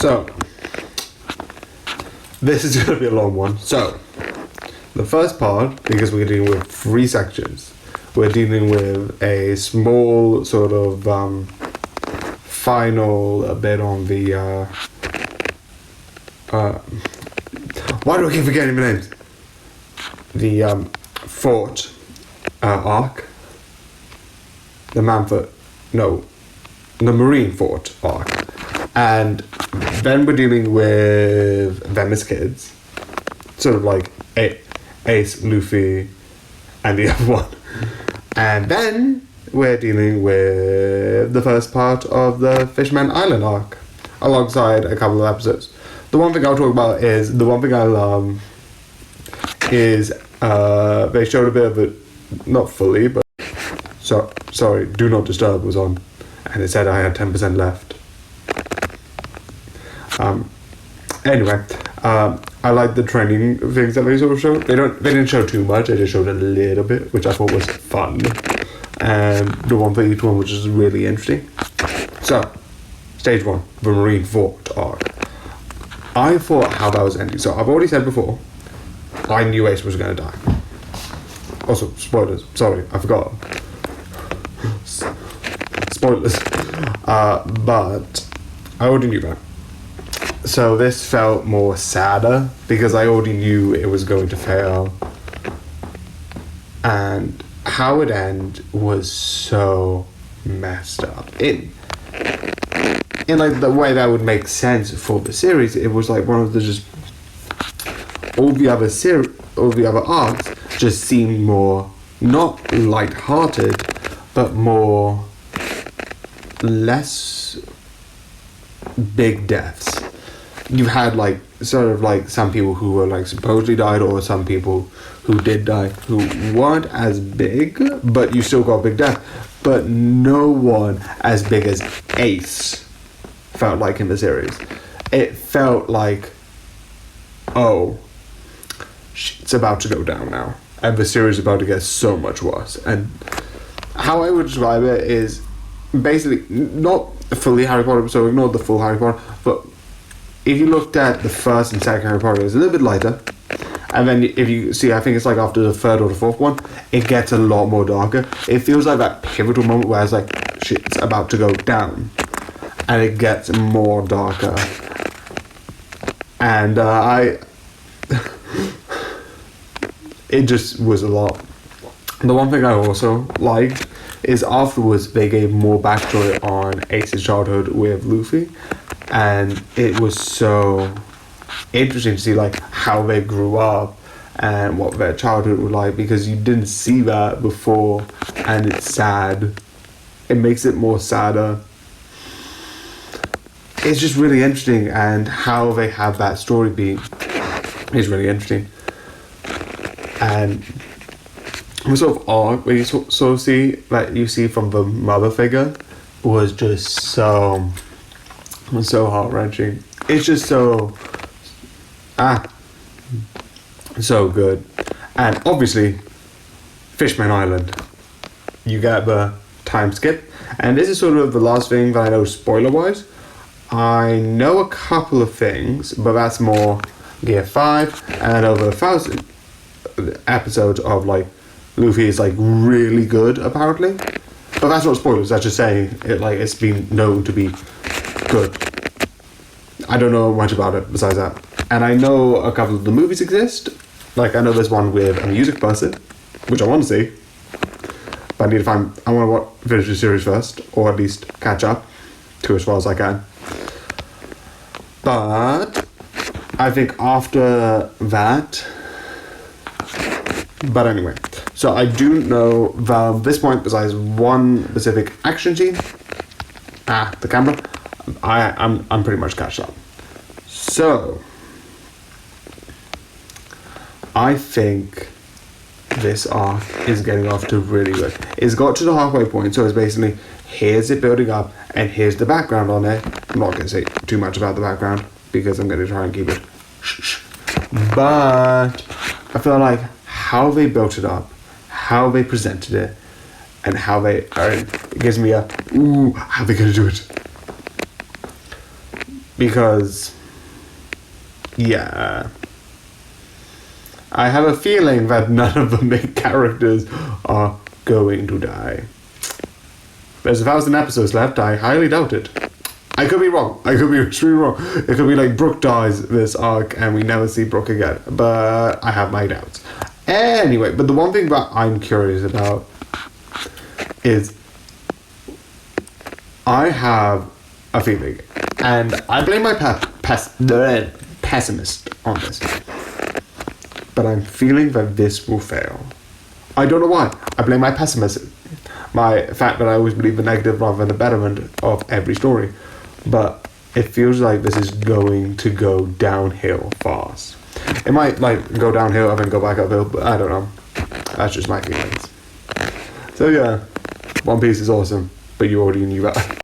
So, this is going to be a long one. So, the first part, because we're dealing with 3 sections, we're dealing with a small sort of final bit on the why do I keep forgetting the names? The fort arc, the Marine Fort arc, and then we're dealing with them as kids, sort of like Ace, Luffy, and the other one, and then we're dealing with the first part of the Fishman Island arc, alongside a couple of episodes. The one thing I'll talk about is, the one thing I love is they showed a bit of it, not fully, but sorry, Do Not Disturb was on, and it said I had 10% left. Anyway, I like the training things that they sort of showed. They didn't show too much, they just showed a little bit, which I thought was fun. And the one for each one, which is really interesting. So, stage 1, the Marine Fort arc. I thought how that was ending. So I've already said before, I knew Ace was going to die. Also, spoilers. Sorry, I forgot. Spoilers. But I already knew that. So this felt more sadder because I already knew it was going to fail. And how it ended was so messed up. In like the way that would make sense for the series, it was like one of the just all the other arcs just seemed more not light-hearted, but more less big deaths. You had like sort of like some people who were like supposedly died, or some people who did die who weren't as big, but you still got big death. But no one as big as Ace felt like in the series. It felt like, oh, it's about to go down now, and the series is about to get so much worse. And how I would describe it is basically not fully Harry Potter, so ignore the full Harry Potter, but if you looked at the first and second Harry Potter, it's a little bit lighter, and then if you see, I think it's like after the third or the fourth one, it gets a lot more darker. It feels like that pivotal moment where it's like, shit, it's about to go down, and it gets more darker. And it just was a lot. The one thing I also liked is afterwards they gave more backstory on Ace's childhood with Luffy, and it was so interesting to see like how they grew up and what their childhood was like, because you didn't see that before, and it's sad. It makes it more sadder. It's just really interesting, and how they have that story beat is really interesting. And the sort of arc where you sort of see, like you see from the mother figure, was just so heart-wrenching. It's just so good. And obviously, Fishman Island, you get the time skip. And this is sort of the last thing that I know spoiler-wise. I know a couple of things, but that's more Gear 5, and over 1,000 episodes of like Luffy is like really good apparently, but that's not spoilers, that's just saying it, like it's been known to be good. I don't know much about it besides that. And I know a couple of the movies exist, like I know there's one with a music person, which I want to see, but I want to finish the series first, or at least catch up to as far as I can. But I think after that, but anyway, so I do know that at this point, besides one specific action scene, the camera, I'm pretty much catched up. So I think this arc is getting off to really good. It's got to the halfway point, so it's basically, here's it building up, and here's the background on it. I'm not going to say too much about the background, because I'm going to try and keep it shh. But I feel like how they built it up, how they presented it, and how they are, it gives me a, ooh, how are they going to do it? Because, yeah, I have a feeling that none of the main characters are going to die. There's 1,000 episodes left. I highly doubt it. I could be wrong. I could be extremely wrong. It could be like Brooke dies this arc and we never see Brooke again. But I have my doubts. Anyway, but the one thing that I'm curious about is I have a feeling, and I blame my pessimist on this, but I'm feeling that this will fail. I don't know why. I blame my pessimism, my fact that I always believe the negative rather than the betterment of every story, but it feels like this is going to go downhill fast. It might like go downhill and then go back uphill, but I don't know. That's just my feelings. So yeah, One Piece is awesome, but you already knew that.